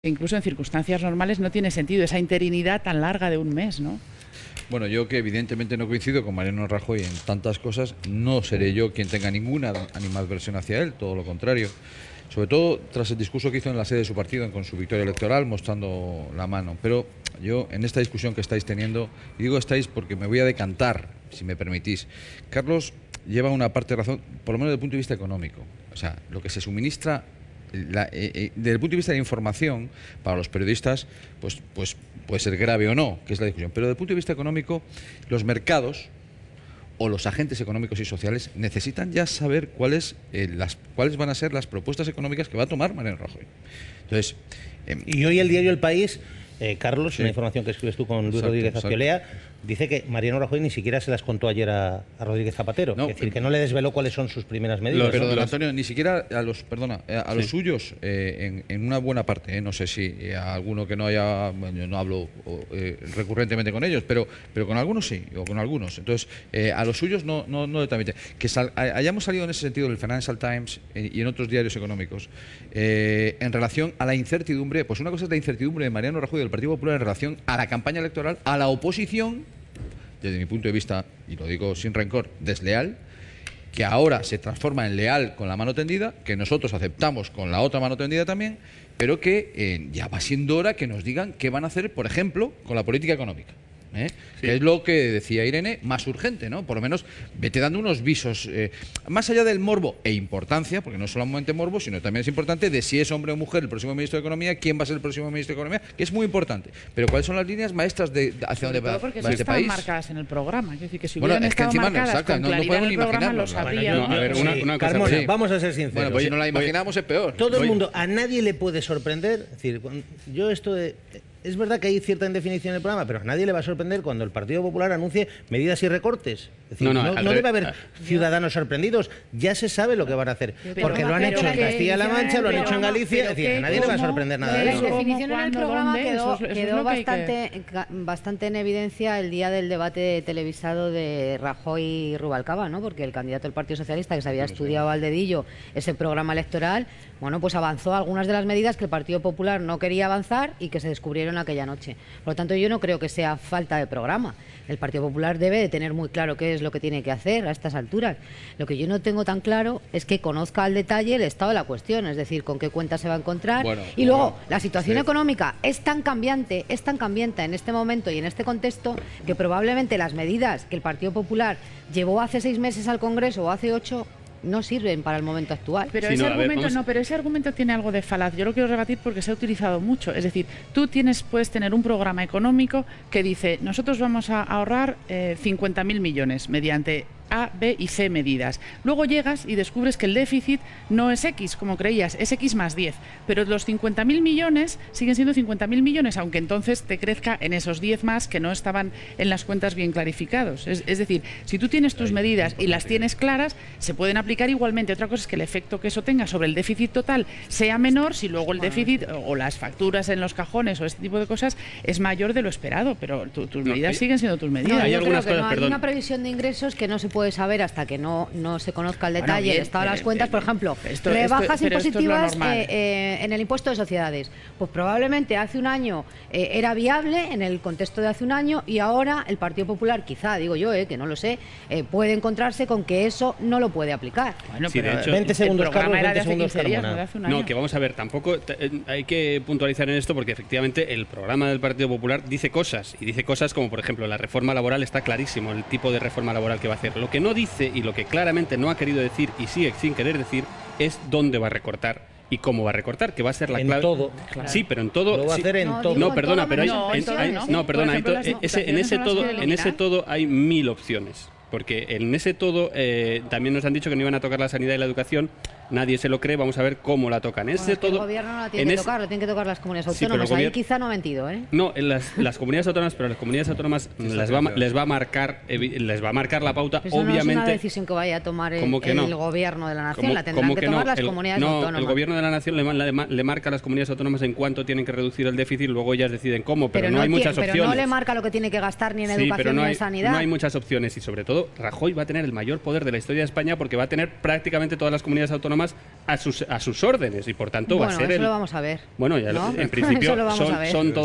incluso en circunstancias normales no tiene sentido esa interinidad tan larga de un mes, ¿no? Bueno, yo que evidentemente no coincido con Mariano Rajoy en tantas cosas, no seré yo quien tenga ninguna animadversión hacia él, todo lo contrario. Sobre todo tras el discurso que hizo en la sede de su partido con su victoria electoral, mostrando la mano. Pero yo, en esta discusión que estáis teniendo, y digo estáis porque me voy a decantar, si me permitís. Carlos lleva una parte de razón, por lo menos desde el punto de vista económico. O sea, lo que se suministra desde el punto de vista de la información, para los periodistas, pues puede ser grave o no, que es la discusión. Pero desde el punto de vista económico, los mercados o los agentes económicos y sociales necesitan ya saber cuáles van a ser las propuestas económicas que va a tomar Mariano Rajoy. Entonces, y hoy el diario El País, Carlos, una información que escribes tú con Luis Rodríguez Azpiolea, dice que Mariano Rajoy ni siquiera se las contó ayer a Rodríguez Zapatero. No, es decir, que no le desveló cuáles son sus primeras medidas. Pero, don Antonio, ni siquiera a los suyos, en una buena parte, no sé si a alguno que no haya, bueno, yo no hablo recurrentemente con ellos, pero con algunos sí, o con algunos. Entonces, a los suyos no le transmite. Que hayamos salido en ese sentido del Financial Times y en otros diarios económicos, en relación a la incertidumbre, pues una cosa es la incertidumbre de Mariano Rajoy del Partido Popular en relación a la campaña electoral, a la oposición, desde mi punto de vista, y lo digo sin rencor, desleal, que ahora se transforma en leal con la mano tendida, que nosotros aceptamos con la otra mano tendida también, pero que ya va siendo hora que nos digan qué van a hacer, por ejemplo, con la política económica. Sí. Que es lo que decía Irene, más urgente, ¿no? Por lo menos vete dando unos visos, más allá del morbo e importancia, porque no es solamente morbo, sino también es importante de si es hombre o mujer el próximo ministro de Economía, quién va a ser el próximo ministro de Economía, que es muy importante. Pero ¿cuáles son las líneas maestras de hacia dónde va porque este país? Están marcadas en el programa, es decir, que si bueno, hubieran es que estado encima marcadas con claridad en el programa, lo sabríamos. A ver, una cosa, Carmona, vamos a ser sinceros. Bueno, pues si no la imaginamos es peor. Todo el mundo, a nadie le puede sorprender, es decir, yo esto de... Es verdad que hay cierta indefinición en el programa, pero a nadie le va a sorprender cuando el Partido Popular anuncie medidas y recortes. Es decir, no debe haber ciudadanos sorprendidos. Ya se sabe lo que van a hacer. Porque lo han hecho en Castilla-La Mancha, lo han hecho en Galicia. Es decir, a nadie le va a sorprender nada de eso. La definición en el programa quedó bastante en evidencia el día del debate televisado de Rajoy y Rubalcaba, ¿no? Porque el candidato del Partido Socialista, que se había estudiado al dedillo ese programa electoral, bueno, pues avanzó algunas de las medidas que el Partido Popular no quería avanzar y que se descubrieron aquella noche. Por lo tanto, yo no creo que sea falta de programa. El Partido Popular debe de tener muy claro qué es lo que tiene que hacer a estas alturas. Lo que yo no tengo tan claro es que conozca al detalle el estado de la cuestión, es decir, con qué cuenta se va a encontrar. Y luego, la situación económica es tan cambiante en este momento y en este contexto, que probablemente las medidas que el Partido Popular llevó hace 6 meses al Congreso o hace 8 no sirven para el momento actual. Pero ese argumento tiene algo de falaz. Yo lo quiero rebatir porque se ha utilizado mucho. Es decir, tú puedes tener un programa económico que dice, nosotros vamos a ahorrar 50.000 millones mediante A, B y C medidas. Luego llegas y descubres que el déficit no es X, como creías, es X más 10. Pero los 50.000 millones siguen siendo 50.000 millones, aunque entonces te crezca en esos 10 más que no estaban en las cuentas bien clarificados. Es decir, si tú tienes tus medidas y las tienes claras, se pueden aplicar igualmente. Otra cosa es que el efecto que eso tenga sobre el déficit total sea menor si luego el déficit o las facturas en los cajones o este tipo de cosas es mayor de lo esperado, pero tus medidas siguen siendo tus medidas. Hay algunas cosas, hay una previsión de ingresos que no se puede saber hasta que no se conozca el detalle, el estado de las cuentas. Por ejemplo, rebajas impositivas en el impuesto de sociedades. Pues probablemente hace un año era viable en el contexto de hace un año y ahora el Partido Popular, quizá, digo yo, que no lo sé, puede encontrarse con que eso no lo puede aplicar. Bueno, sí, pero de hecho, 20 segundos, Carlos, era de 20 hace 15 días, Carmona. no de hace un año. No, que vamos a ver, tampoco hay que puntualizar en esto porque efectivamente el programa del Partido Popular dice cosas, y dice cosas como, por ejemplo, la reforma laboral está clarísimo, el tipo de reforma laboral que va a hacer. Lo que no dice y lo que claramente no ha querido decir y sigue sin querer decir es dónde va a recortar y cómo va a recortar, que va a ser la clave. En todo. Sí, pero en todo. Lo va a hacer en todo. No, perdona, pero en ese todo todo hay 1000 opciones. Porque en ese todo también nos han dicho que no iban a tocar la sanidad y la educación. Nadie se lo cree, vamos a ver cómo la tocan. El gobierno no la tiene que tocar, lo tienen que tocar las comunidades autónomas. Ahí quizá no ha mentido, ¿eh? No, en las comunidades autónomas, pero las comunidades autónomas les va a marcar la pauta, eso obviamente. No es una decisión que vaya a tomar el gobierno de la nación, la tendrán que tomar las comunidades autónomas. El gobierno de la nación le marca a las comunidades autónomas en cuánto tienen que reducir el déficit, luego ellas deciden cómo, pero no hay muchas opciones. Pero no le marca lo que tiene que gastar ni en educación ni en sanidad. No hay muchas opciones y sobre todo Rajoy va a tener el mayor poder de la historia de España porque va a tener prácticamente todas las comunidades autónomas autónomas a sus órdenes y por tanto va a ser eso lo vamos a ver. Bueno, ya ¿no? en principio eso lo vamos a ver. son todos